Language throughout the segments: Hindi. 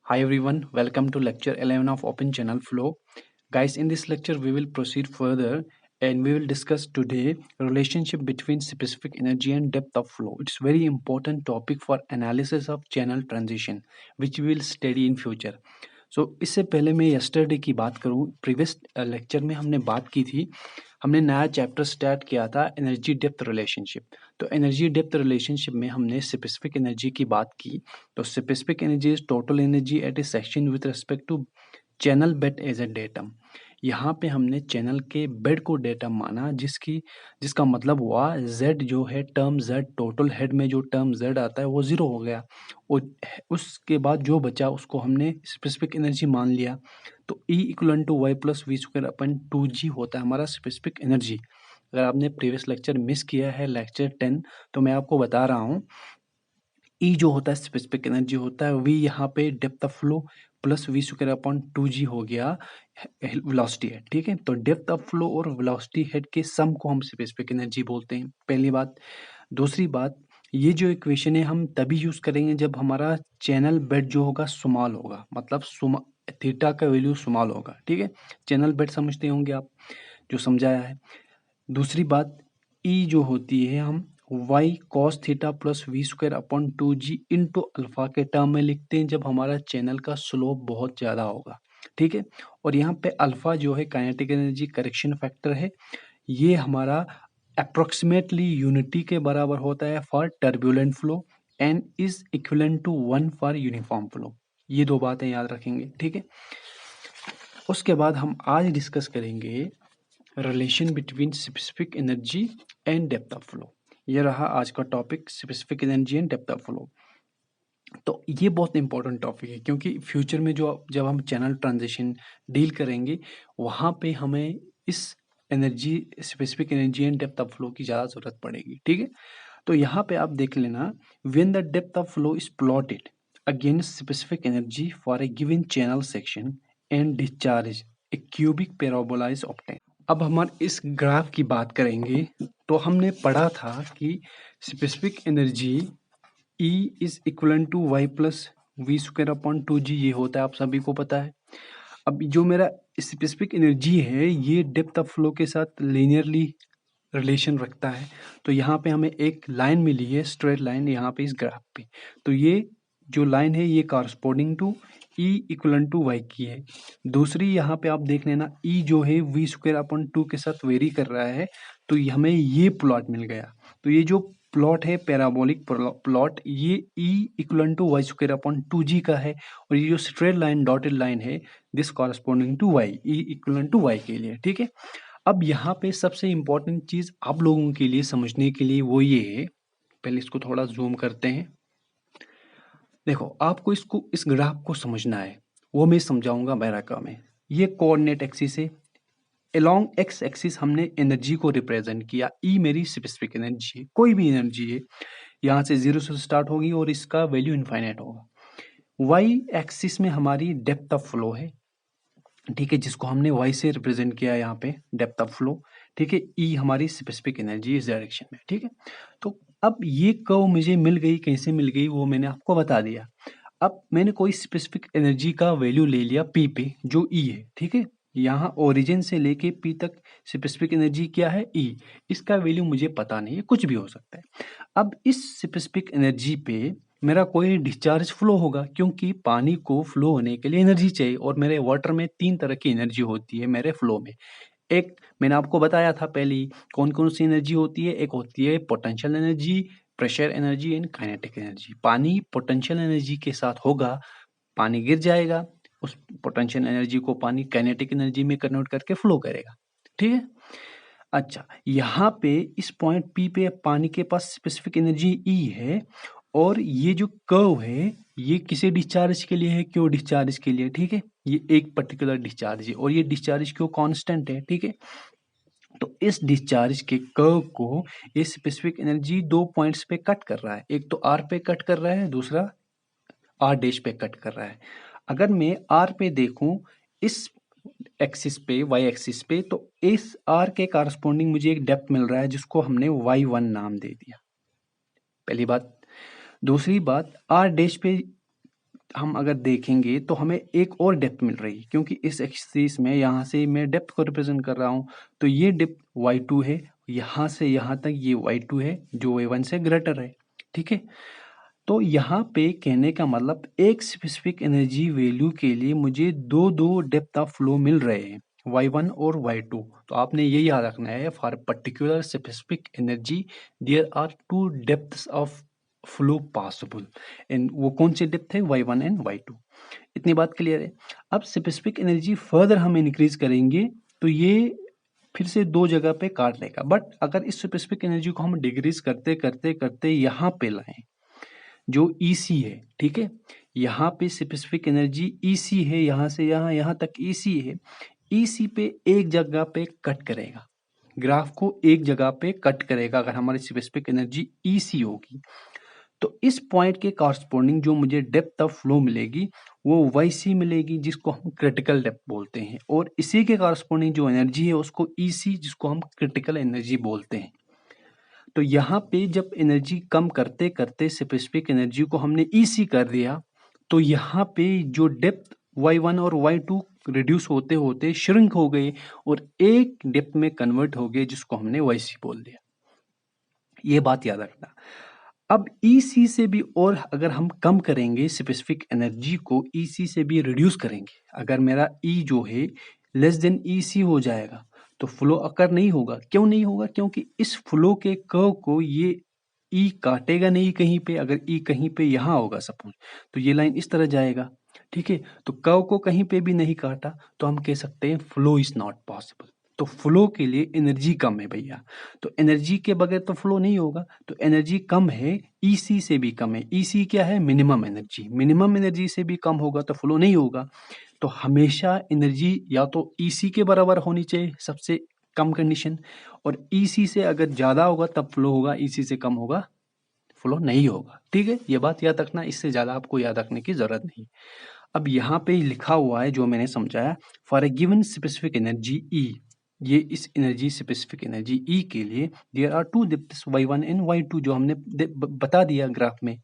Hi everyone, welcome to lecture 11 of Open Channel Flow. Guys, in this lecture we will proceed further and we will discuss today relationship between specific energy and depth of flow. It's very important topic for analysis of channel transition which we will study in future. इससे पहले मैं यस्टरडे की बात करूं, प्रीवियस लेक्चर में हमने बात की थी, हमने नया चैप्टर स्टार्ट किया था एनर्जी डेप्थ रिलेशनशिप। तो एनर्जी डेप्थ रिलेशनशिप में हमने स्पेसिफिक एनर्जी की बात की। तो specific energy is total energy at a section with respect to channel bed as a datum. यहाँ पे हमने चैनल के बेड को डेटम माना, जिसका मतलब हुआ z जो है टर्म z, टोटल हेड में जो टर्म z आता है वो 0 हो गया और उसके बाद जो बचा उसको हमने स्पेसिफिक एनर्जी मान लिया। तो E equal to Y plus V square upon 2g होता है हमारा स्पेसिफिक एनर्जी। अगर आपने प्रीवियस लेक्चर मिस किया है लेक्चर 10 तो मैं आपको बता रहा हूँ, E जो होता है स्पेसिफिक एनर्जी होता है, V यहाँ पे depth of flow plus V square upon 2g हो गया वेलोसिटी हेड। ठीक है, तो डेप्थ ऑफ फ्लो और वेलोसिटी हेड के सम को हम स्पेसिफिक एनर्जी बोलते हैं, पहली बात। दूसरी बात, ये जो इक्वेशन है हम तभी यूज करेंगे जब हमारा चैनल बेड जो होगा स्मॉल होगा, मतलब थीटा का वैल्यू स्मॉल होगा। ठीक है, चैनल बेड समझते होंगे आप, जो समझाया है। दूसरी बात, ई जो होती है हम y cos theta plus V square upon 2g into alpha के टर्म में लिखते हैं जब हमारा चैनल का स्लोप बहुत ज़्यादा होगा। ठीक है, और यहाँ पे अल्फा जो है काइनेटिक एनर्जी करेक्शन फैक्टर है, ये हमारा अप्रोक्सीमेटली यूनिटी के बराबर होता है for turbulent flow and is equivalent to 1 for uniform flow. ये दो बातें याद रखेंगे। ठीक है, उसके बाद हम आज डिस्कस करेंगे relation between specific energy and depth of flow. ये रहा आज का topic, specific energy and depth of flow. तो ये बहुत इंपॉर्टेंट टॉपिक है क्योंकि फ्यूचर में जब हम चैनल ट्रांजिशन डील करेंगे वहाँ पे हमें इस energy, specific energy and depth of flow की ज़्यादा जरूरत पड़ेगी। ठीक है, तो यहाँ पे आप देख लेना, when the depth of flow is plotted against specific energy for a given channel section and discharge A cubic parabola is obtain. अब हम इस ग्राफ की बात करेंगे तो हमने पढ़ा था कि specific energy E is equal to Y plus V square upon 2g, ये होता है, आप सभी को पता है। अब जो मेरा स्पेसिफिक एनर्जी है ये डेप्थ ऑफ फ्लो के साथ लीनियरली रिलेशन रखता है। तो यहाँ पे हमें एक लाइन मिली है, स्ट्रेट लाइन, यहाँ पे इस ग्राफ पे। तो ये जो लाइन है ये corresponding to E equal to Y की है। दूसरी यहाँ पे आप देख लेना, E जो है वी स्क्वायर अपॉन 2 के साथ वेरी कर रहा है, तो हमें ये प्लॉट मिल गया। तो ये जो प्लॉट है पैराबोलिक प्लॉट, ये E equal to Y square upon 2g का है, और ये जो स्ट्रेट लाइन डॉटेड लाइन है this corresponding to Y, E equal to Y के लिए। ठीक है, अब यहाँ पे सबसे इंपॉर्टेंट चीज आप लोगों के लिए समझने के लिए वो ये है, पहले इसको थोड़ा जूम करते हैं। देखो, आपको इस ग्राफ को समझना है, वो मैं समझाऊंगा मेरा काम है। ये कोऑर्डिनेट एक्सिस है, अलोंग एक्स एक्सिस हमने एनर्जी को रिप्रेजेंट किया। ई मेरी स्पेसिफिक एनर्जी है, कोई भी एनर्जी है, यहाँ से 0 से स्टार्ट होगी और इसका वैल्यू इनफाइनाइट होगा। वाई एक्सिस में हमारी डेप्थ ऑफ फ्लो है, ठीक है, जिसको हमने वाई से रिप्रेजेंट किया यहाँ पे डेप्थ ऑफ फ्लो। ठीक है, ई हमारी स्पेसिफिक एनर्जी इस डायरेक्शन में। ठीक है, तो अब ये कर्व मुझे मिल गई, कैसे मिल गई वो मैंने आपको बता दिया। अब मैंने कोई स्पेसिफिक एनर्जी का वैल्यू ले लिया पी पे, जो ई है। ठीक है, यहाँ ओरिजिन से लेके पी तक स्पेसिफिक एनर्जी क्या है, ई। इसका वैल्यू मुझे पता नहीं है, कुछ भी हो सकता है। अब इस स्पेसिफिक एनर्जी पे मेरा कोई डिस्चार्ज फ्लो होगा, क्योंकि पानी को फ्लो होने के लिए एनर्जी चाहिए, और मेरे वाटर में 3 तरह की एनर्जी होती है मेरे फ्लो में। एक मैंने आपको बताया था पहले कौन कौन सी एनर्जी होती है, एक होती है potential energy, pressure energy and kinetic energy. पानी पोटेंशियल एनर्जी के साथ होगा, पानी गिर जाएगा, उस पोटेंशियल एनर्जी को पानी काइनेटिक एनर्जी में कन्वर्ट करके फ्लो करेगा। ठीक है, अच्छा, यहाँ पे इस पॉइंट पी पे पानी के पास स्पेसिफिक एनर्जी ई है, और ये जो कर्व है ये किसे डिस्चार्ज के लिए है, क्यों डिस्चार्ज के लिए। ठीक है, ये एक पर्टिकुलर डिस्चार्ज है और ये डिस्चार्ज क्यों कांस्टेंट है। ठीक है, तो इस डिस्चार्ज के कर्व को ये स्पेसिफिक एनर्जी 2 पॉइंट्स पे कट कर रहा है, एक तो आर पे कट कर रहा है, दूसरा आर डैश पे कट कर रहा है। अगर मैं आर पे देखूं इस एक्सिस पे, वाई एक्सिस पे, तो इस आर के कारस्पॉन्डिंग मुझे एक डेप्थ मिल रहा है जिसको हमने y1 नाम दे दिया, पहली बात। दूसरी बात, आर डैश पे हम अगर देखेंगे तो हमें एक और डेप्थ मिल रही है, क्योंकि इस एक्सिस में यहाँ से मैं डेप्थ को रिप्रेजेंट कर रहा हूँ, तो ये डेप्थ y2 है, यहाँ से यहाँ तक ये y2 है जो y1 से ग्रेटर है। ठीक है, तो यहाँ पे कहने का मतलब एक स्पेसिफिक एनर्जी वैल्यू के लिए मुझे दो दो डेप्थ ऑफ फ्लो मिल रहे हैं, y1 और y2। तो आपने ये याद रखना है, for particular specific energy there are two depths of flow possible, and वो कौन सी डेप्थ है, y1 एंड y2। इतनी बात क्लियर है। अब स्पेसिफिक एनर्जी फर्दर हम इंक्रीज करेंगे तो ये फिर से दो जगह पे काट लेगा, बट अगर इस स्पेसिफिक एनर्जी को हम डिक्रीज करते करते करते यहाँ पे लाएं जो EC है, ठीक है, यहाँ पे स्पेसिफिक एनर्जी EC है, यहाँ से यहाँ यहाँ तक EC है, EC पे एक जगह पे कट करेगा, ग्राफ को एक जगह पे कट करेगा अगर हमारी स्पेसिफिक एनर्जी EC होगी। तो इस पॉइंट के कॉरस्पॉन्डिंग जो मुझे डेप्थ ऑफ फ्लो मिलेगी वो YC मिलेगी, जिसको हम क्रिटिकल डेप्थ बोलते हैं, और इसी के कॉरस्पॉन्डिंग जो एनर्जी है उसको EC, जिसको हम क्रिटिकल एनर्जी बोलते हैं। तो यहाँ पे जब एनर्जी कम करते करते स्पेसिफिक एनर्जी को हमने EC कर दिया, तो यहाँ पे जो डेप्थ y1 और y2 रिड्यूस होते होते श्रिंक हो गए और एक डेप्थ में कन्वर्ट हो गए, जिसको हमने YC बोल दिया। ये बात याद रखना। अब EC से भी और अगर हम कम करेंगे स्पेसिफिक एनर्जी को, EC से भी रिड्यूस करेंगे, अगर मेरा E जो है लेस देन EC हो जाएगा तो फ्लो अकर नहीं होगा। क्यों नहीं होगा? क्योंकि इस फ्लो के कर्व को ये E काटेगा नहीं कहीं पे। अगर E कहीं पे यहाँ होगा सपोज, तो ये लाइन इस तरह जाएगा, ठीक है, तो कर्व को कहीं पे भी नहीं काटा, तो हम कह सकते हैं फ्लो इज नॉट पॉसिबल। तो फ्लो के लिए एनर्जी कम है भैया, तो एनर्जी के बगैर तो फ्लो नहीं होगा। तो एनर्जी कम है, EC से भी कम है। EC क्या है? Minimum energy. मिनिमम एनर्जी से भी कम होगा तो फ्लो नहीं होगा। तो हमेशा एनर्जी या तो EC के बराबर होनी चाहिए, सबसे कम कंडीशन, और EC से अगर ज्यादा होगा तब फ्लो होगा, EC से कम होगा फ्लो नहीं होगा। ठीक है, ये बात याद रखना, इससे ज्यादा आपको याद रखने की जरूरत नहीं। अब यहाँ पे लिखा हुआ है जो मैंने समझाया, for a given specific energy E, ये इस एनर्जी स्पेसिफिक एनर्जी E के लिए there are two depths y1 and y2, जो हमने बता दिया ग्राफ में,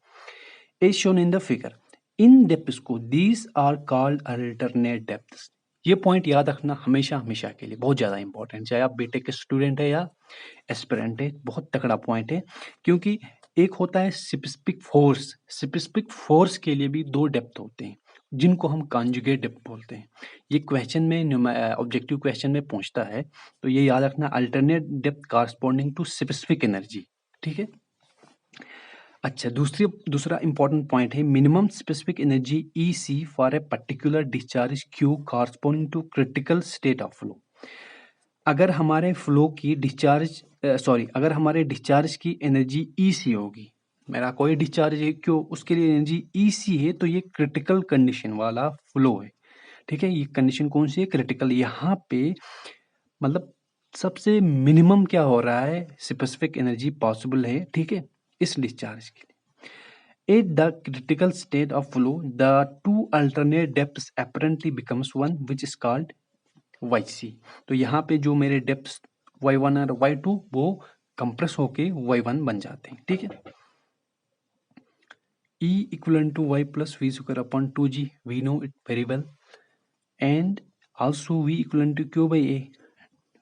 as shown in the figure. इन डेप्थ्स को these are called alternate depths. ये पॉइंट याद रखना हमेशा हमेशा के लिए, बहुत ज्यादा इंपॉर्टेंट, चाहे आप बीटेक के स्टूडेंट है या एस्पिरेंट है, बहुत तगड़ा पॉइंट है। क्योंकि एक होता है स्पेसिफिक फोर्स, स्पेसिफिक फोर्स के लिए भी दो डेप्थ होते हैं जिनको हम कॉन्जुगेट डेप्थ बोलते हैं। ये क्वेश्चन में ऑब्जेक्टिव क्वेश्चन में पूछता है, तो ये याद रखना, alternate depth corresponding to specific energy. ठीक है, अच्छा, दूसरा इंपॉर्टेंट पॉइंट है minimum specific energy EC for a particular discharge Q corresponding to critical state of flow. अगर हमारे फ्लो की अगर हमारे डिस्चार्ज की एनर्जी EC होगी, मेरा कोई डिस्चार्ज है क्यों, उसके लिए एनर्जी EC है, तो ये क्रिटिकल कंडीशन वाला फ्लो है। ठीक है, ये कंडीशन कौन सी है? क्रिटिकल। यहाँ पे मतलब सबसे मिनिमम क्या हो रहा है, स्पेसिफिक एनर्जी पॉसिबल है, ठीक है, इस डिस्चार्ज के लिए। At the critical state of flow the two alternate depths apparently becomes one which is called YC। तो यहाँ पे जो मेरे डेप्थ y1 और y2 वो कंप्रेस होके y1 बन जाते हैं। ठीक है, E equivalent to y plus v square upon 2g, we know it very well, and also v equivalent to q by a,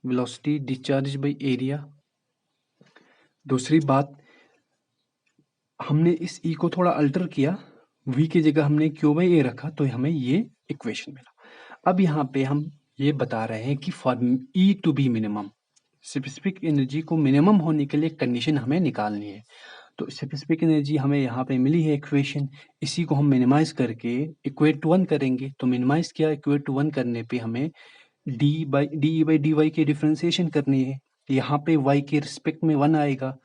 velocity discharged by area। दूसरी बात, हमने इस E को थोड़ा अल्टर किया, v की जगह हमने q by a रखा, तो हमें ये इक्वेशन मिला। अब यहाँ पे हम ये बता रहे हैं कि for E to be minimum, specific energy को मिनिमम होने के लिए कंडीशन हमें निकालनी है। तो स्पेसिफिक एनर्जी हमें यहाँ पे मिली है इक्वेशन, इसी को हम मिनिमाइज करके इक्वेट टू 1 करेंगे। तो मिनिमाइज किया, इक्वेट टू 1 करने पे हमें डी बाई डी वाई की डिफ्रेंसिएशन करनी है। यहाँ पे y के रिस्पेक्ट में 1 आएगा,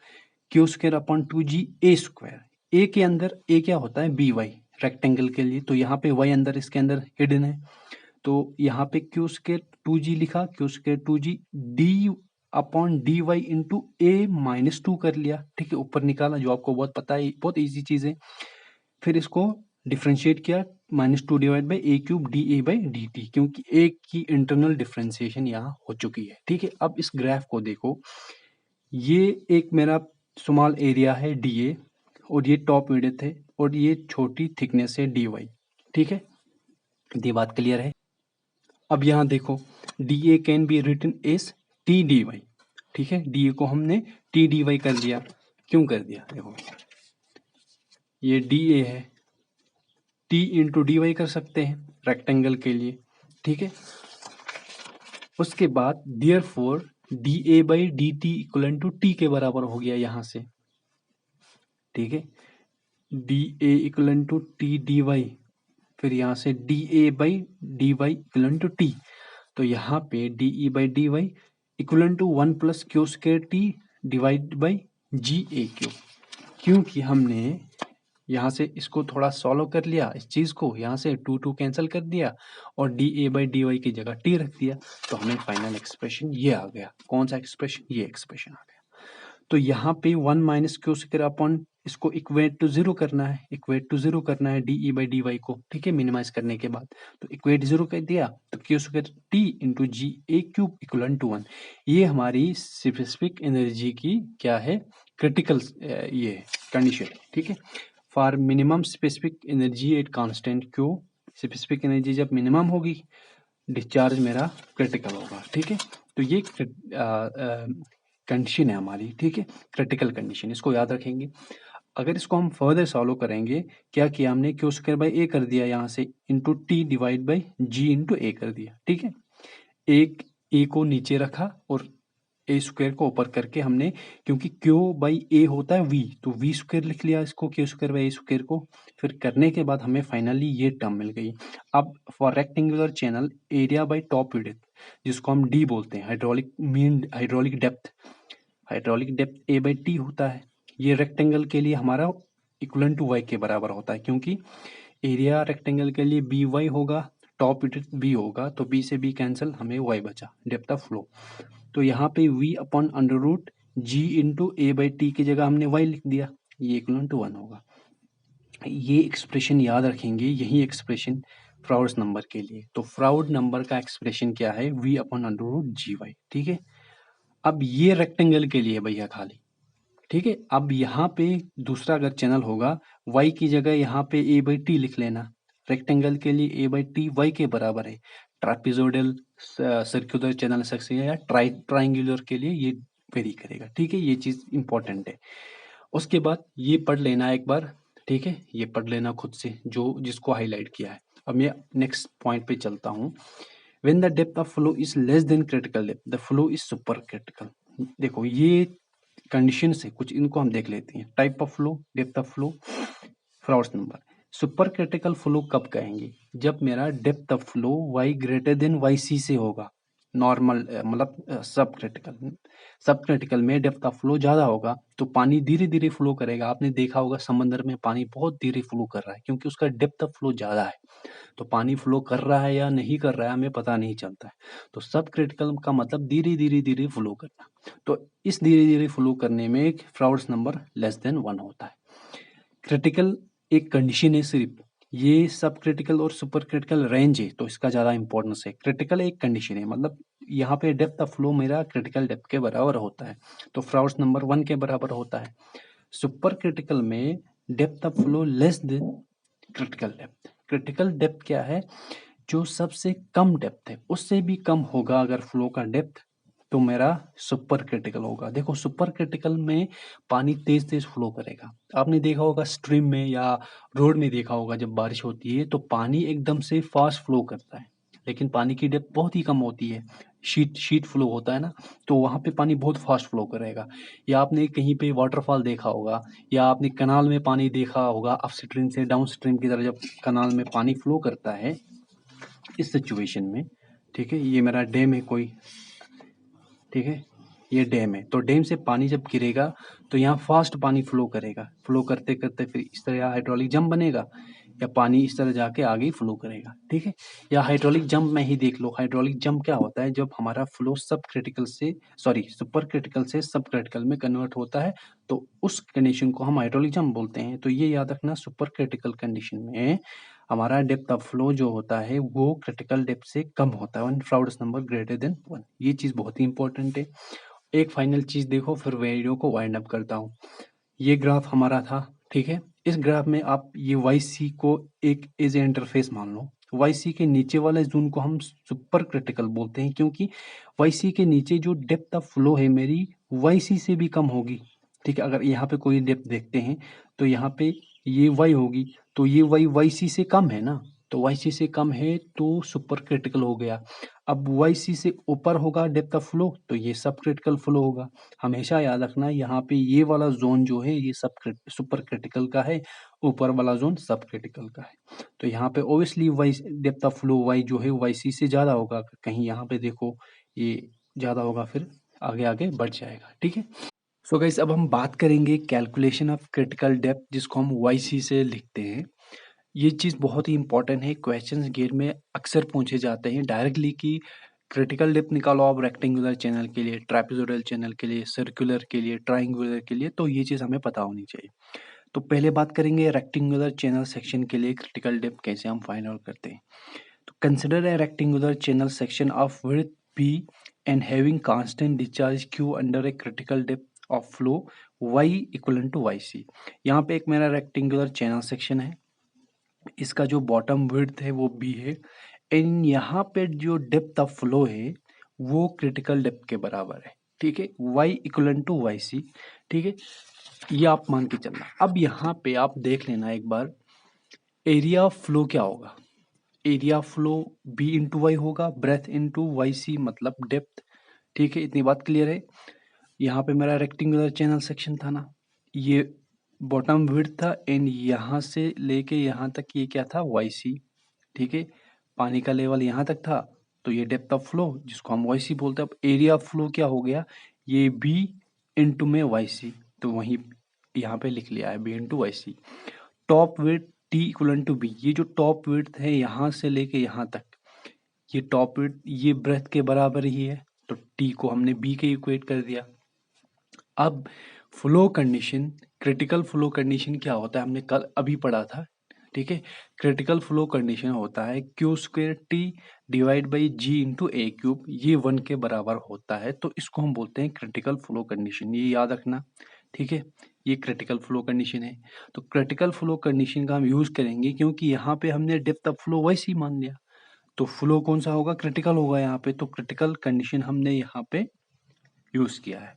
क्यू स्क्वायर अपॉन 2g ए स्क्वायर। ए के अंदर ए क्या होता है? बी वाई, रेक्टेंगल के लिए, तो यहाँ पे y अंदर इसके अंदर हिडन है, तो यहाँ पे क्यू स्क्वायर 2g लिखा, Q square 2g D upon D Y into A minus 2 कर लिया। ठीक है, ऊपर निकाला, जो आपको बहुत पता है, बहुत इजी चीज है। फिर इसको डिफ्रेंशिएट किया, -2 divide by A cube D A by D T, क्योंकि ए की इंटरनल डिफ्रेंशिएशन यहाँ हो चुकी है। ठीक है, अब इस ग्राफ को देखो, ये एक मेरा स्मॉल एरिया है डी ए, और ये टॉप विड्थ है, और ये छोटी थिकनेस है डी वाई। ठीक है, ये बात क्लियर है। अब यहाँ देखो D A can be written as T D Y, ठीक है, डी ए को हमने टी डी वाई कर दिया। क्यों कर दिया? देखो ये डी ए है, टी इंटू डी वाई कर सकते हैं रेक्टेंगल के लिए, ठीक है। उसके बाद therefore D A by D T equal to T के बराबर हो गया यहाँ से, ठीक है, D A equal to T D Y, फिर यहाँ से D A by D Y equal to T, तो यहाँ पे D E by D Y equal to 1 plus Q square T divide by G A Q, क्योंकि हमने यहाँ से इसको थोड़ा सॉल्व कर लिया, इस चीज़ को यहाँ से 2 कैंसिल कर दिया और D A by D Y की जगह टी रख दिया, तो हमें फाइनल एक्सप्रेशन ये आ गया। कौन सा एक्सप्रेशन? ये एक्सप्रेशन आ गया। तो यहाँ पे 1 माइनस क्यू स्क्र अपॉन इसको इक्वेट टू जीरो करना है, इक्वेट टू जीरो करना है D E by D Y को, ठीक है, मिनिमाइज करने के बाद, तो इक्वेट जीरो कर दिया, तो Q square T into G A cube equal to 1। ये हमारी स्पेसिफिक एनर्जी की क्या है? क्रिटिकल ये कंडीशन, ठीक है। For minimum specific energy at constant Q, specific energy जब मिनिमम होगी, डिस्चार्ज मेरा क्रिटिकल होगा, ठीक है। तो ये कंडीशन है हमारी, ठीक है, क्रिटिकल कंडीशन, इसको याद रखेंगे। अगर इसको हम फर्दर सॉल्व करेंगे, क्या किया हमने? क्यू स्क्वायर बाई ए कर दिया यहाँ से, into T divide by G into A कर दिया, ठीक है। एक ए को नीचे रखा और ए स्क्वायर को ऊपर करके हमने, क्योंकि क्यू बाई ए होता है वी, तो वी स्क्वायर लिख लिया इसको, Q square by A square को। फिर करने के बाद हमें फाइनली ये टर्म मिल गई। अब for rectangular channel area by top width, जिसको हम डी बोलते हैं, hydraulic mean hydraulic depth, hydraulic depth A by T होता है। ये रेक्टेंगल के लिए हमारा इक्वल टू वाई के बराबर होता है, क्योंकि एरिया रेक्टेंगल के लिए बी वाई होगा, टॉप विड्थ बी होगा, तो बी से बी कैंसिल, हमें वाई बचा, डेप्थ ऑफ फ्लो। तो यहाँ पे v upon under root G into A by T की जगह हमने y लिख दिया, ये इक्वल टू 1 होगा। ये एक्सप्रेशन याद रखेंगे, यही एक्सप्रेशन फ्राउड्स नंबर के लिए। तो फ्राउड नंबर का एक्सप्रेशन क्या है? v upon under root g Y, ठीक है। अब ये रेक्टेंगल के लिए भैया खाली, ठीक है। अब यहाँ पे दूसरा अगर चैनल होगा, y की जगह यहाँ पे a बाई टी लिख लेना, रेक्टेंगल के लिए a बाई टी वाई के बराबर है। ट्रापेजोइडल सर्कुलर चैनल सेक्शन या ट्राइंगुलर के लिए ये वेरी करेगा, ठीक है, ये चीज इंपॉर्टेंट है। उसके बाद ये पढ़ लेना एक बार, ठीक है, ये पढ़ लेना खुद से जो जिसको हाईलाइट किया है। अब मैं नेक्स्ट पॉइंट पे चलता हूँ। When the depth of flow is less than critical depth, the flow is super critical. देखो ये कंडीशन से कुछ इनको हम देख लेते हैं। Type of flow, depth of flow, Froude's number. Super critical flow कब कहेंगे? जब मेरा depth of flow y greater than Y C से होगा। नॉर्मल मतलब सब क्रिटिकल में डेप्थ ऑफ फ्लो ज्यादा होगा, तो पानी धीरे धीरे फ्लो करेगा। आपने देखा होगा समंदर में पानी बहुत धीरे फ्लो कर रहा है, क्योंकि उसका डेप्थ ऑफ फ्लो ज्यादा है। तो पानी फ्लो कर रहा है या नहीं कर रहा है हमें पता नहीं चलता है। तो सब क्रिटिकल का मतलब धीरे धीरे धीरे फ्लो करना। तो इस धीरे धीरे फ्लो करने में फ्राउड्स नंबर लेस देन 1 होता है। क्रिटिकल एक कंडीशन है सिर्फ, ये सब क्रिटिकल और सुपर क्रिटिकल रेंज है, तो इसका ज्यादा इंपॉर्टेंस है। क्रिटिकल एक कंडीशन है, मतलब यहाँ पे डेप्थ ऑफ फ्लो मेरा क्रिटिकल डेप्थ के बराबर होता है, तो फ्राउड्स नंबर 1 के बराबर होता है। सुपर क्रिटिकल में depth of flow less than critical depth. Critical depth क्या है? जो सबसे कम डेप्थ है उससे भी कम होगा अगर फ्लो का डेप्थ, तो मेरा सुपर क्रिटिकल होगा। देखो सुपर क्रिटिकल में पानी तेज तेज फ्लो करेगा। आपने देखा होगा स्ट्रीम में या रोड में देखा होगा, जब बारिश होती है तो पानी एकदम से फास्ट फ्लो करता है, लेकिन पानी की डेप्थ बहुत ही कम होती है। शीट फ्लो होता है ना, तो वहां पे पानी बहुत फास्ट फ्लो करेगा। या आपने कहीं पे वाटरफॉल देखा होगा, या आपने कनाल में पानी देखा होगा, अप स्ट्रीम से डाउन स्ट्रीम की तरफ जब कनाल में पानी फ्लो करता है, इस सिचुएशन में, ठीक है, ये मेरा डैम है कोई, ठीक है, ये डैम है, तो डैम से पानी जब गिरेगा तो यहाँ फास्ट पानी फ्लो करेगा। फ्लो करते करते फिर इस तरह हाइड्रोलिक जंप बनेगा, या पानी इस तरह जाके आगे फ्लो करेगा, ठीक है। या हाइड्रोलिक जंप में ही देख लो, हाइड्रोलिक जंप क्या होता है? जब हमारा फ्लो सब क्रिटिकल से सुपर क्रिटिकल से सब क्रिटिकल में कन्वर्ट होता है, तो उस कंडीशन को हम हाइड्रोलिक जंप बोलते हैं। तो ये याद रखना, सुपर क्रिटिकल कंडीशन में हमारा डेप्थ ऑफ फ्लो जो होता है वो क्रिटिकल डेप्थ से कम होता है, फ्राउड्स नंबर ग्रेटर देन 1। ये चीज बहुत ही इंपॉर्टेंट है। एक फाइनल चीज देखो, फिर वीडियो को वाइंड अप करता हूँ। ये ग्राफ हमारा था, ठीक है। इस ग्राफ में आप ये वाई सी को एक एज ए इंटरफेस मान लो। वाई सी के नीचे वाले जोन को हम सुपर क्रिटिकल बोलते हैं, क्योंकि वाई सी के नीचे जो डेप्थ ऑफ फ्लो है मेरी वाई सी से भी कम होगी। ठीक है, अगर यहाँ पे कोई डेप्थ देखते हैं तो यहाँ पे ये वाई होगी, तो ये वाई वाई सी से कम है ना, तो वाई सी से कम है तो सुपर क्रिटिकल हो गया। अब वाई सी से ऊपर होगा डेप्थ ऑफ फ्लो तो ये सब क्रिटिकल फ्लो होगा। हमेशा याद रखना यहाँ पे ये वाला जोन जो है ये सुपर क्रिटिकल का है, ऊपर वाला जोन सब क्रिटिकल का है। तो यहाँ पे obviously Y depth of flow Y जो है वाई सी से ज्यादा होगा। कहीं यहाँ पे देखो ये ज्यादा होगा, फिर आगे आगे बढ़ जाएगा। ठीक है। सो गाइस, अब हम बात करेंगे कैलकुलेशन ऑफ क्रिटिकल डेप्थ, जिसको हम वाई सी से लिखते हैं। ये चीज़ बहुत ही इंपॉर्टेंट है, क्वेश्चंस गेट में अक्सर पूछे जाते हैं डायरेक्टली कि क्रिटिकल डेप्थ निकालो आप रेक्टेंगुलर चैनल के लिए, ट्रापेजोइडल चैनल के लिए, सर्कुलर के लिए, ट्राइंगुलर के लिए, तो ये चीज़ हमें पता होनी चाहिए। तो पहले बात करेंगे रेक्टेंगुलर चैनल सेक्शन के लिए क्रिटिकल डेप्थ कैसे हम फाइंड आउट करते हैं। तो consider a rectangular channel section of width p and having constant discharge q under a critical depth of flow y equivalent to yc। यहाँ पे एक मेरा रेक्टेंगुलर चैनल सेक्शन है, इसका जो बॉटम विड्थ है वो b है, एंड यहाँ पे जो डेप्थ ऑफ फ्लो है वो क्रिटिकल डेप्थ के बराबर है। ठीक है, y equivalent to Y C. ठीक है, ये आप मान के चलना। अब यहाँ पे आप देख लेना एक बार, एरिया ऑफ फ्लो क्या होगा। Area of flow b into Y होगा, ब्रेथ इंटू वाई सी मतलब डेप्थ। ठीक है, इतनी बात क्लियर है। यहाँ पे मेरा रेक्टेंगुलर चैनल सेक्शन था ना, ये बॉटम विड्थ था, एंड यहाँ से लेके यहाँ तक ये क्या था वाई सी। ठीक है, पानी का लेवल यहाँ तक था, तो ये डेप्थ ऑफ फ्लो जिसको हम वाई सी बोलते हैं। अब एरिया ऑफ फ्लो क्या हो गया, ये बी इंटू में वाई सी, तो वहीं यहाँ पे लिख लिया है B into Y C. Top width T equal to B, ये जो टॉप विड्थ है यहाँ से लेके यहाँ तक, ये टॉप विड्थ ये ब्रेथ के बराबर ही है, तो टी को हमने बी के इक्वेट कर दिया। अब flow condition, critical flow condition क्या होता है हमने कल अभी पढ़ा था। ठीक है, क्रिटिकल फ्लो कंडीशन होता है Q square T divide by G into A cube, ये 1 के बराबर होता है, तो इसको हम बोलते हैं क्रिटिकल फ्लो कंडीशन, ये याद रखना। ठीक है, ये क्रिटिकल फ्लो कंडीशन है। तो क्रिटिकल फ्लो कंडीशन का हम यूज करेंगे क्योंकि यहाँ पे हमने डेप्थ ऑफ फ्लो वैसे ही मान लिया, तो फ्लो कौन सा होगा, क्रिटिकल होगा यहाँ पे, तो क्रिटिकल कंडीशन हमने यहाँ पे यूज किया है।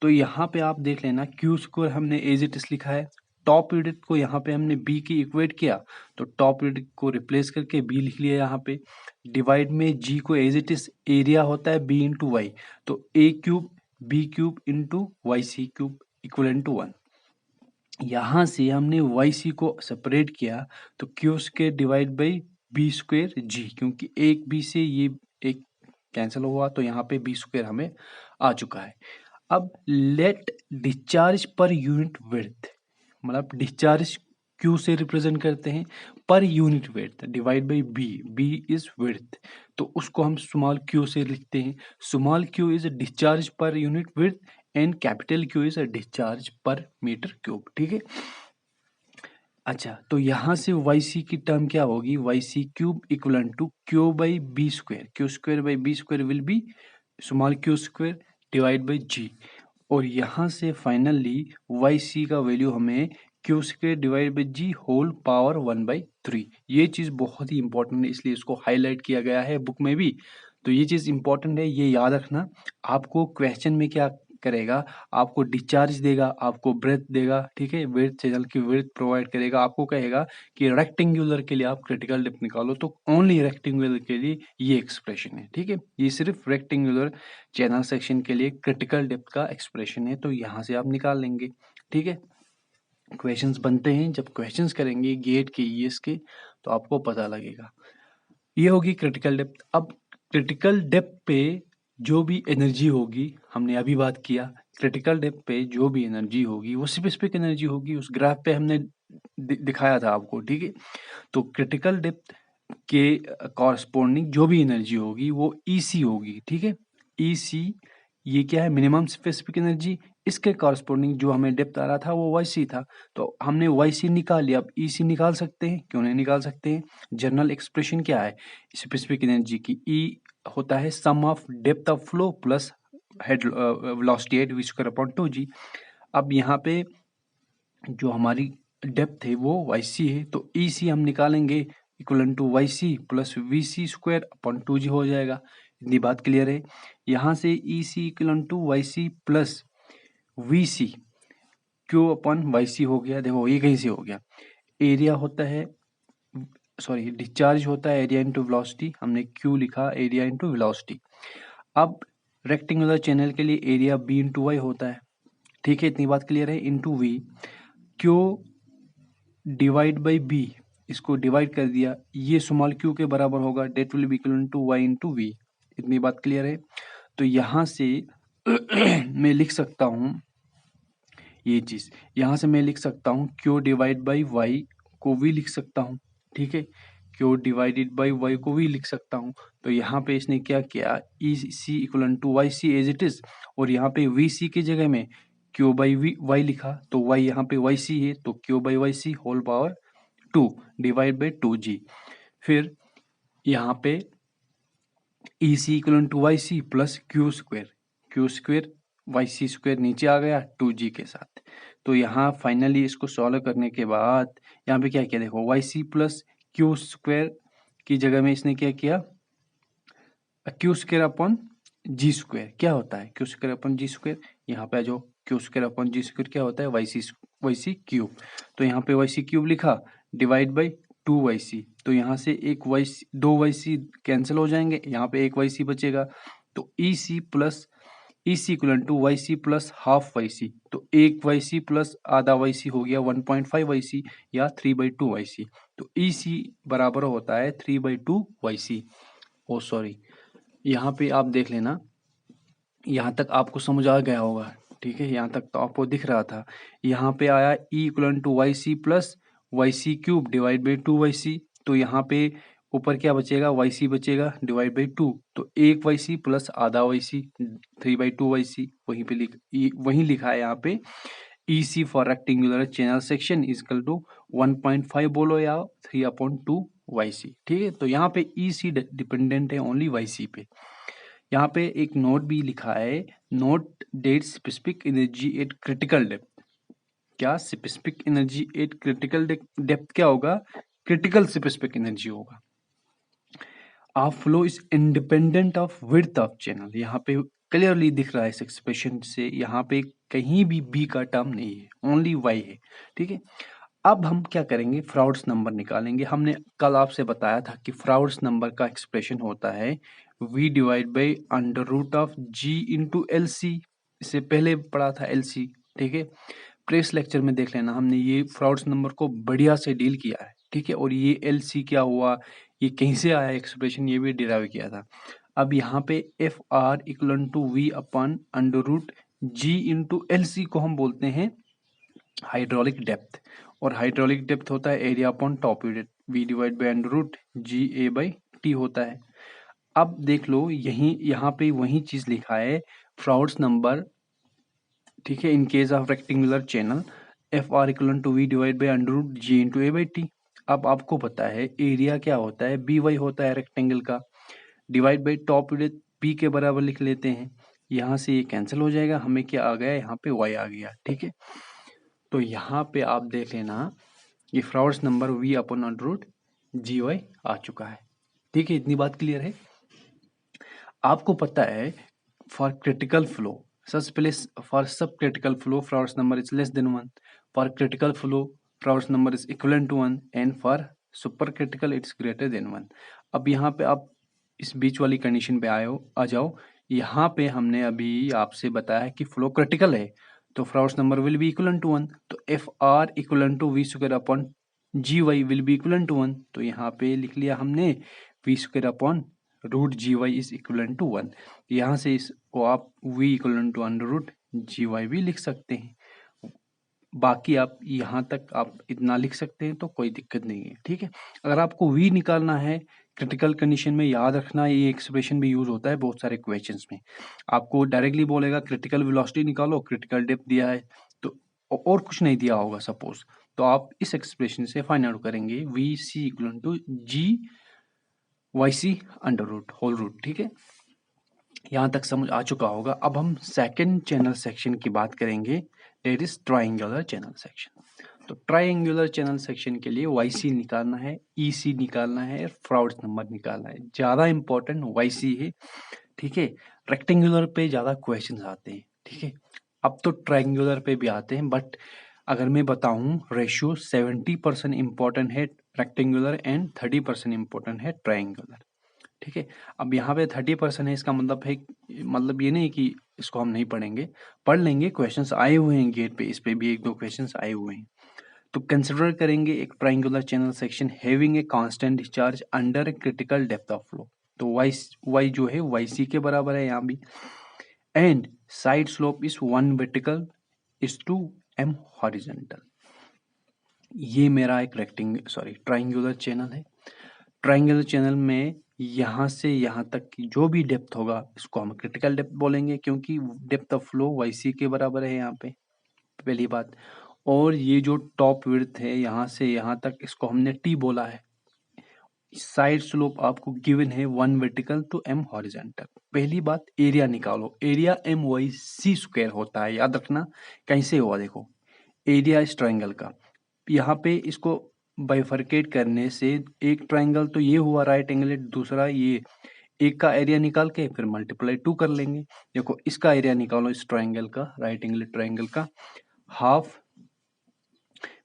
तो यहाँ पे आप देख लेना क्यू स्क्वायर हमने एज इट इज लिखा है, टॉप यूनिट को यहाँ पे हमने बी की इक्वेट किया, तो टॉप यूनिट को रिप्लेस करके बी लिख लिया यहाँ पे, डिवाइड में जी को एज इट इज एरिया होता है बी इंटू वाई, तो A cube B cube into Y C cube equal to 1। यहाँ से हमने वाई सी को सेपरेट किया, तो Q square divide by B square G, क्योंकि एक बी से ये एक कैंसिल हुआ, तो यहाँ पे बी स्क्वायर हमें आ चुका है। अब let discharge per unit width, मतलब डिस्चार्ज क्यू से रिप्रेजेंट करते हैं, per unit width divide by B, B is width, तो उसको हम स्मॉल क्यू से लिखते हैं। Small Q is discharge per unit width and capital Q is discharge per metre cube. ठीक है, अच्छा, तो यहाँ से वाई सी की टर्म क्या होगी, Y C cube equal to Q by B square, Q square by B square will be small Q square divide by G, और यहाँ से फाइनली वाई सी का वैल्यू हमें Q square divide by G whole power 1/3। ये चीज़ बहुत ही इंपॉर्टेंट है, इसलिए इसको हाईलाइट किया गया है बुक में भी, तो ये चीज़ इंपॉर्टेंट है, ये याद रखना। आपको क्वेश्चन में क्या करेगा, आपको डिस्चार्ज देगा, आपको ब्रेथ देगा, ठीक है, विड्थ चैनल की विड्थ प्रोवाइड करेगा, आपको कहेगा कि रेक्टेंगुलर के लिए आप क्रिटिकल डेप्थ निकालो, तो ओनली रेक्टेंगुलर के लिए ये एक्सप्रेशन है। ठीक है, ये सिर्फ रेक्टेंगुलर चैनल सेक्शन के लिए क्रिटिकल डेप्थ का एक्सप्रेशन है, तो यहाँ से आप निकाल लेंगे। ठीक है, क्वेश्चंस बनते हैं, जब क्वेश्चंस करेंगे गेट के ईएस के, तो आपको पता लगेगा। ये होगी क्रिटिकल डेप्थ। अब क्रिटिकल डेप्थ पे जो भी एनर्जी होगी, हमने अभी बात किया, क्रिटिकल डेप्थ पे जो भी एनर्जी होगी वो स्पेसिफिक एनर्जी होगी, उस ग्राफ पे हमने दिखाया था आपको। ठीक है, तो क्रिटिकल डेप्थ के कॉरस्पॉन्डिंग जो भी एनर्जी होगी वो ईसी होगी। ठीक है, ईसी ये क्या है, मिनिमम स्पेसिफिक एनर्जी, इसके कॉरस्पॉन्डिंग जो हमें डेप्थ आ रहा था वो वाई सी था, तो हमने वाई सी निकाल लिया। अब ई सी निकाल सकते हैं, क्यों नहीं निकाल सकते हैं, जनरल एक्सप्रेशन क्या है स्पेसिफिक एनर्जी की, ई होता है sum of depth of flow plus velocity at V square upon 2g। अब यहाँ पे जो हमारी डेप्थ है वो वाई सी है, तो ई सी हम निकालेंगे equal to Y C plus V C square upon 2g हो जाएगा। इतनी बात क्लियर है। यहाँ से E C equal to Y C plus V C Q upon Y सी हो गया। देखो ये कहीं से हो गया, एरिया होता है, सॉरी डिस्चार्ज होता है एरिया इंटू वेलोसिटी, हमने क्यू लिखा एरिया इंटू वेलोसिटी। अब रेक्टेंगुलर चैनल के लिए एरिया बी इंटू वाई होता है, ठीक है, इतनी बात क्लियर है। Into V, Q divide by B, इसको डिवाइड कर दिया, ये स्मॉल क्यू के बराबर होगा, that will be equal to Y into V. इतनी बात क्लियर है। तो यहाँ से मैं लिख सकता हूँ ये चीज, यहाँ से मैं लिख सकता हूँ क्यू डिवाइड बाई वाई को भी लिख सकता हूँ, ठीक है, क्यू डिवाइडेड बाई वाई को भी लिख सकता हूँ। तो यहाँ पे इसने क्या किया, E C equal to Y C as it is, और यहाँ पे वी सी की जगह में क्यू बाई वी वाई लिखा, तो वाई यहाँ पे वाई सी है, तो Q by Y C whole power 2 divide by 2g। फिर यहाँ पे ई सी equal to Y C plus Q square Y C square नीचे आ गया 2g के साथ। तो यहाँ फाइनली इसको सॉल्व करने के बाद यहाँ पे क्या किया, देखो वाई सी प्लस क्यू स्क्वेयर की जगह में इसने क्या किया, Q square upon G square क्या होता है, Q square upon G square, यहाँ पे जो Q square upon G square क्या होता है, वाई सी क्यूब। तो यहाँ पे वाई सी क्यूब लिखा डिवाइड बाई 2yc, तो यहाँ से एक वाई दो वाई सी कैंसिल हो जाएंगे, यहाँ पे एक वाई सी बचेगा। तो e c plus e C equal to Y C plus half y सी, तो एक वाई सी प्लस आधा वाई सी हो गया 1.5 वाई सी या 3/2 वाई सी। तो ई सी बराबर होता है 3/2 वाई सी। ओ सॉरी, यहाँ पे आप देख लेना, यहाँ तक आपको समझ आ गया होगा, ठीक है, यहाँ तक तो आपको दिख रहा था। यहाँ पे आया E equal to Y C plus Y C cube divide by 2yc, तो यहाँ पे ऊपर क्या बचेगा, वाई सी बचेगा डिवाइड बाई 2, तो एक वाई सी प्लस आधा वाई सी 3/2 वाई सी, वहीं लिखा है यहाँ पे ई c for rectangular channel section equal to 1.5 बोलो या 3/2 वाई सी, ठीक है। तो यहाँ पे ई सी डिपेंडेंट है ओनली वाई सी पे। यहाँ पे एक नोट भी लिखा है, note that specific energy at critical depth. क्या specific energy at critical depth क्या होगा, क्रिटिकल स्पेसिफिक एनर्जी होगा। Of flow is independent of width of channel, यहाँ पे क्लियरली दिख रहा है इस एक्सप्रेशन से, यहाँ पे कहीं भी बी का टर्म नहीं है, ओनली वाई है, ठीक है। अब हम क्या करेंगे, फ्राउड्स नंबर निकालेंगे। हमने कल आपसे बताया था कि फ्राउड्स नंबर का एक्सप्रेशन होता है v divide by under root of g into L C, इससे पहले पढ़ा था एल सी, ठीक है। प्रेस लेक्चर में देख लेना, हमने ये फ्राउड्स नंबर को बढ़िया से डील किया है, ठीक है। और ये एल सी क्या हुआ, ये कहीं से आया एक्सप्रेशन, ये भी डिराइव किया था। अब यहाँ पे F are equal to V upon under root G into L C को हम बोलते हैं हाइड्रोलिक डेप्थ, और हाइड्रोलिक डेप्थ होता है area upon top unit, V divide by under root G A by T होता है। अब देख लो यही यहाँ पे वही चीज लिखा है, फ्राउड्स नंबर, ठीक है, in case of rectangular channel F are equal to V divide by under root G into A by T. अब आपको पता है एरिया क्या होता है, बी वाई होता है रेक्टेंगल का, divide by top unit P के बराबर लिख लेते हैं, यहाँ से ये कैंसिल हो जाएगा, हमें क्या आ गया, यहाँ पे वाई आ गया, ठीक है। तो यहाँ पे आप देख लेना ये Froude's number v upon under root g y आ चुका है, ठीक है, इतनी बात क्लियर है। आपको पता है फॉर क्रिटिकल फ्लो, सबसे पहले for sub critical flow Froude's number is less than 1, for critical flow Froude's number is equal to 1, and for super critical it's greater than 1। अब यहाँ पे आप इस बीच वाली कंडीशन पे आ जाओ। यहाँ पे हमने अभी आपसे बताया कि फ्लो क्रिटिकल है, तो Froude's number will be equal to 1, तो f are equal to v square upon g y will be equal to 1, तो यहाँ पे लिख लिया हमने v square upon root g y is equal to 1। यहाँ से इसको आप v equal to under root g y भी लिख सकते हैं। बाकी आप यहाँ तक आप इतना लिख सकते हैं तो कोई दिक्कत नहीं है, ठीक है। अगर आपको v निकालना है क्रिटिकल कंडीशन में, याद रखना ये एक्सप्रेशन भी यूज होता है बहुत सारे क्वेश्चंस में। आपको डायरेक्टली बोलेगा क्रिटिकल वेलोसिटी निकालो, क्रिटिकल डेप्थ दिया है तो और कुछ नहीं दिया होगा सपोज, तो आप इस एक्सप्रेशन से फाइंड आउट करेंगे V C equal to G Y C under root whole root, ठीक है। यहाँ तक समझ आ चुका होगा। अब हम सेकंड चैनल सेक्शन की बात करेंगे, that is triangular channel section. तो ट्राइंगुलर चैनल सेक्शन के लिए YC निकालना है, EC निकालना है, फ्राउड्स नंबर निकालना है। ज़्यादा इंपॉर्टेंट YC है, ठीक है। रेक्टेंगुलर पे ज़्यादा क्वेश्चंस आते हैं, ठीक है। अब तो ट्राइंगुलर पे भी आते हैं, बट अगर मैं बताऊं रेशियो 70% इम्पोर्टेंट है रेक्टेंगुलर एंड 30% इम्पोर्टेंट है ट्राइंगुलर, ठीक है। अब यहाँ पे 30% है, इसका मतलब है, मतलब ये नहीं कि इसको हम नहीं पढ़ेंगे, पढ़ लेंगे। क्वेश्चंस आए हुए हैं गेट पे, इस पे भी 1-2 क्वेश्चंस आए हुए हैं। तो कंसिडर करेंगे एक triangular channel section having a constant discharge under a critical depth of flow. तो y जो है YC के बराबर है यहाँ भी, and side slope is 1 vertical is to m horizontal. ये मेरा एक ट्राइंगुलर चैनल है। ट्राइंगुलर चैनल में यहाँ से यहाँ तक की जो भी डेप्थ होगा इसको हम क्रिटिकल डेप्थ बोलेंगे, क्योंकि डेप्थ ऑफ फ्लो YC के बराबर है यहाँ पे, पहली बात। और ये जो टॉप विड्थ है यहाँ से यहाँ तक, इसको हमने T बोला है। साइड स्लोप आपको गिवन है 1 वर्टिकल टू m हॉरिजॉन्टल। पहली बात, एरिया निकालो। एरिया MYC स्क्वायर होता है, याद रखना। कैसे हुआ देखो, एरिया इस ट्राइंगल का, यहाँ पे इसको बाइफरकेट करने से एक ट्राइंगल तो ये हुआ राइट एंगल, दूसरा ये, एक का एरिया निकाल के फिर मल्टीप्लाई 2 कर लेंगे। देखो इसका एरिया निकालो इस ट्राइंगल का, राइट एंगल ट्राइंगल का, हाफ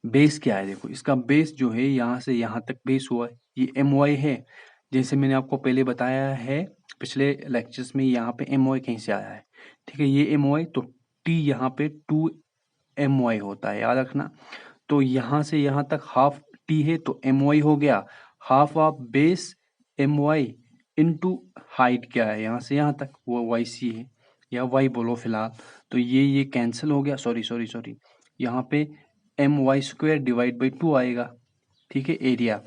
बेस क्या है, देखो इसका बेस जो है यहाँ से यहाँ तक बेस हुआ है, ये MY है। जैसे मैंने आपको पहले बताया है पिछले लेक्चर्स में, यहाँ पे MY कहीं से आया है, ठीक है। ये MY, तो T यहाँ पे 2MY होता है, याद रखना। तो यहाँ से यहाँ तक हाफ T है, तो MY हो गया। Half of base MY into height क्या है यहाँ से यहाँ तक, वो YC है, या Y बोलो फिलहाल। तो ये कैंसिल हो गया, सॉरी, यहाँ पे MY स्क्वायर डिवाइड बाई 2 आएगा, ठीक है। एरिया,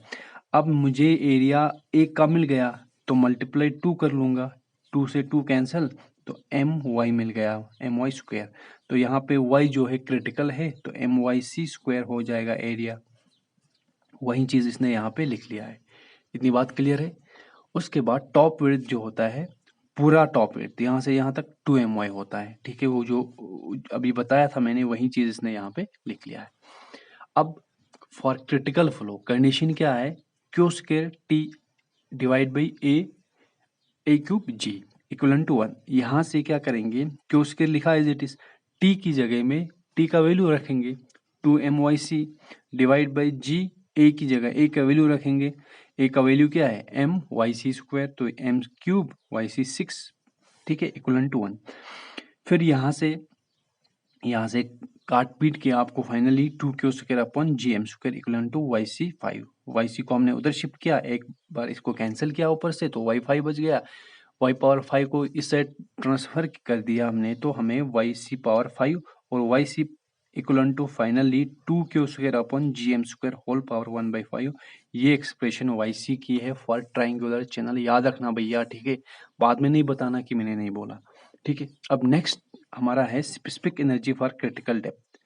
अब मुझे एरिया एक का मिल गया तो मल्टीप्लाई 2 कर लूंगा, 2 से 2 कैंसिल, तो MY मिल गया, MY स्क्वायर। तो यहाँ पे Y जो है क्रिटिकल है, तो MYC स्क्वायर हो जाएगा एरिया। वही चीज इसने यहाँ पे लिख लिया है। इतनी बात क्लियर है। उसके बाद टॉप विड्थ जो होता है, पूरा टॉप विड्थ यहाँ से यहाँ तक 2MY होता है, ठीक है। वो जो अभी बताया था मैंने, वही चीज इसने यहाँ पे लिख लिया है। अब फॉर क्रिटिकल फ्लो कंडीशन क्या है, Q square T divide by A cube G equal to 1। यहाँ से क्या करेंगे, Q स्क्वायर लिखा एज इट इज, T की जगह में T का वैल्यू रखेंगे 2MYC divide by G, A की जगह A का वैल्यू रखेंगे। A का वैल्यू क्या है MYC स्क्वायर, तो M क्यूब YC 6, ठीक है, इक्वल टू 1। फिर यहाँ से काट पीट के आपको finally 2Q square upon GM square equal to YC 5। YC को हमने उधर शिफ्ट किया, एक बार इसको कैंसिल किया ऊपर से, तो Y5 बच गया। Y पावर 5 को इस साइड ट्रांसफर कर दिया हमने, तो हमें YC पावर 5 और YC equal to finally 2Q square upon GM square whole power 1/5। ये एक्सप्रेशन YC की है फॉर ट्राइंगुलर चैनल, याद रखना भैया, ठीक है। बाद में नहीं बताना कि मैंने नहीं बोला, ठीक है। अब नेक्स्ट हमारा है specific energy for critical depth.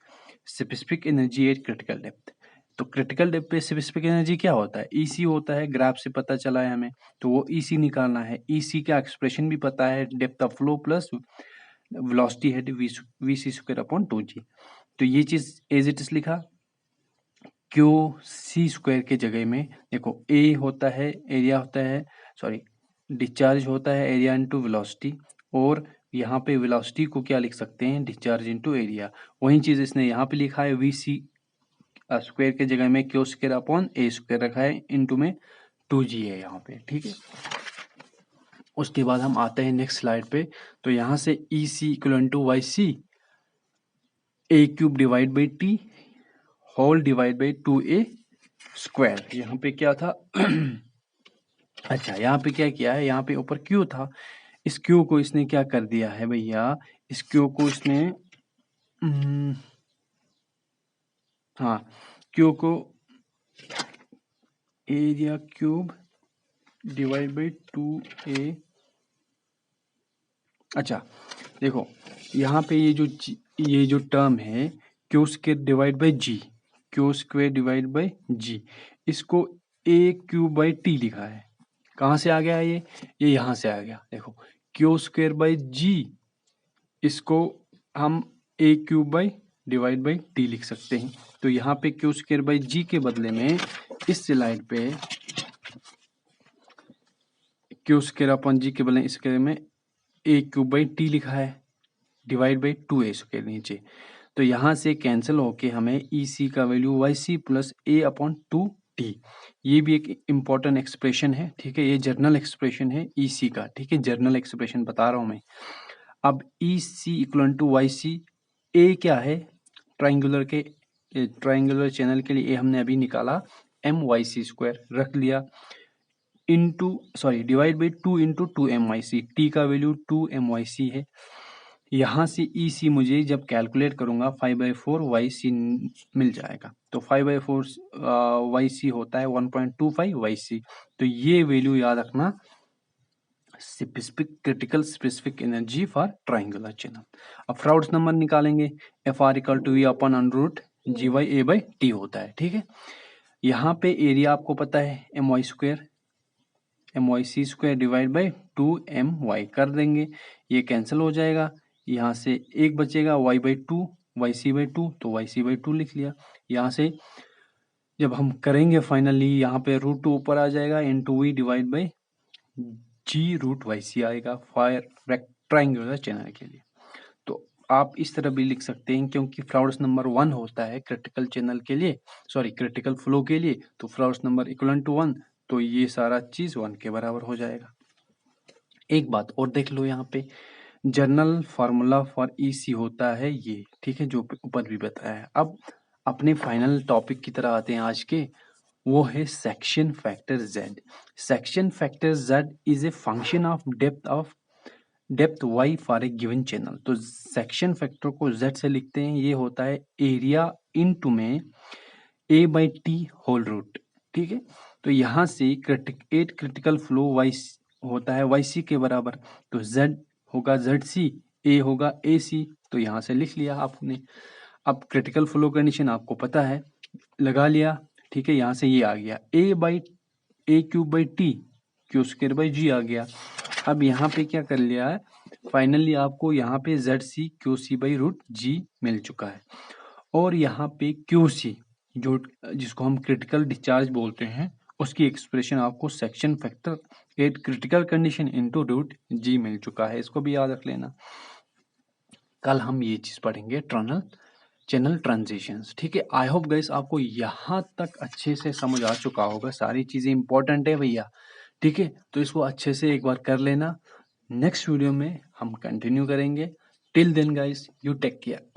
Specific energy at critical depth. तो क्रिटिकल डेप्थ पे स्पेसिफिक एनर्जी क्या होता है, EC होता है, ग्राफ से पता चला है हमें, तो वो EC निकालना है। EC का एक्सप्रेशन भी पता है, depth of flow plus velocity है VC स्क्वायर अपॉन 2G। तो ये चीज एज इट इज लिखा। QC स्क्वायर के जगह में देखो, A होता है एरिया होता है, सॉरी डिस्चार्ज होता है एरिया इंटू वेलोसिटी, और यहाँ पे वेलोसिटी को क्या लिख सकते हैं, डिस्चार्ज इंटू एरिया। वही चीज इसने यहाँ पे लिखा है, VC स्क्वायर के जगह में Q square upon A square रखा है, इंटू में 2G है यहाँ पे, ठीक है। उसके बाद हम आते हैं नेक्स्ट स्लाइड पे। तो यहाँ से EC equal to YC A cube divide by T whole divide by 2A square. यहाँ पे क्या था अच्छा, यहाँ पे क्या किया है, यहाँ पे ऊपर Q था, इस Q को इसने क्या कर दिया है भैया, इस Q को इसने हाँ, Q को area cube divide by 2A। अच्छा देखो, यहाँ पे ये जो टर्म है Q square divide by G, Q square divide by G, इसको A क्यूब बाई T लिखा है। कहाँ से आ गया ये यहाँ से आ गया। देखो Q स्क्वायर बाई G, इसको हम A cube by divide by T लिख सकते हैं। तो यहाँ पे क्यू स्क्वायर बाई जी के बदले में इस स्लाइड पे क्यू स्क्वायर अपॉन जी के बदले इसके में ए क्यूब बाई टी लिखा है डिवाइड बाई 2a स्क्वायर नीचे। तो यहाँ से कैंसिल होके हमें ई सी का वैल्यू वाई सी प्लस ए अपॉन 2t, ये भी एक इम्पॉर्टेंट एक्सप्रेशन है, ठीक है, ये जर्नल एक्सप्रेशन है ई सी का, ठीक है, जर्नल एक्सप्रेशन बता रहा हूँ मैं। अब ई सी इक्वल टू वाई सी, ए क्या है ट्राइंगुलर चैनल के लिए ए हमने अभी निकाला एम वाई सी स्क्वायर रख लिया, divide by 2 × 2 m y c, T का वैल्यू 2 m y c है। यहाँ से ई सी मुझे जब कैलकुलेट करूंगा 5/4 YC मिल जाएगा। तो 5/4 YC होता है 1.25 YC। तो ये वैल्यू याद रखना, critical specific energy for triangular channel. अब फ्राउड्स नंबर निकालेंगे, FR = V अपॉन √GY/A/T होता है, ठीक है। यहाँ पे एरिया आपको पता है MYC² डिवाइड बाई 2my कर देंगे, ये कैंसिल हो जाएगा, यहाँ से एक बचेगा y/2 YC/2, तो YC/2 लिख लिया। यहाँ से जब हम करेंगे फाइनली यहाँ पे √2 ऊपर आ जाएगा into V divide by G√YC आएगा फॉर रेक्टेंगुलर चैनल के लिए। तो आप इस तरह भी लिख सकते हैं, क्योंकि फ्राउड्स नंबर 1 होता है क्रिटिकल चैनल के लिए, क्रिटिकल फ्लो के लिए, तो फ्राउड्स नंबर इक्वल टू 1, तो ये सारा चीज 1 के बराबर हो जाएगा। एक बात और देख लो, यहाँ पे जर्नल फार्मूला फॉर ईसी होता है ये, ठीक है, जो ऊपर भी बताया है। अब अपने फाइनल टॉपिक की तरह आते हैं आज के, वो है section factor Z। Section factor Z is a function of depth y for a given channel. तो सेक्शन फैक्टर को Z से लिखते हैं, ये होता है एरिया इनटू में A/T होल रूट, ठीक है। तो यहाँ से क्रिटिकल फ्लो y होता है YC के बराबर, तो Z होगा ZC, A होगा AC, तो यहाँ से लिख लिया आपने। अब क्रिटिकल फ्लो कंडीशन आपको पता है, लगा लिया, ठीक है। यहाँ से ये आ गया A/A³ T Q²/G आ गया। अब यहाँ पे क्या कर लिया है, फाइनली आपको यहाँ पे ZC QC/√G मिल चुका है, और यहाँ पे QC जिसको हम क्रिटिकल डिस्चार्ज बोलते हैं, उसकी एक्सप्रेशन आपको section factor eight critical condition into √G मिल चुका है। इसको भी याद रख लेना। कल हम ये चीज पढ़ेंगे चैनल ट्रांजिशंस, ठीक है। आई होप गाइस आपको यहाँ तक अच्छे से समझ आ चुका होगा, सारी चीजें इंपॉर्टेंट है भैया, ठीक है। तो इसको अच्छे से एक बार कर लेना, नेक्स्ट वीडियो में हम कंटिन्यू करेंगे। Till then guys, you take care.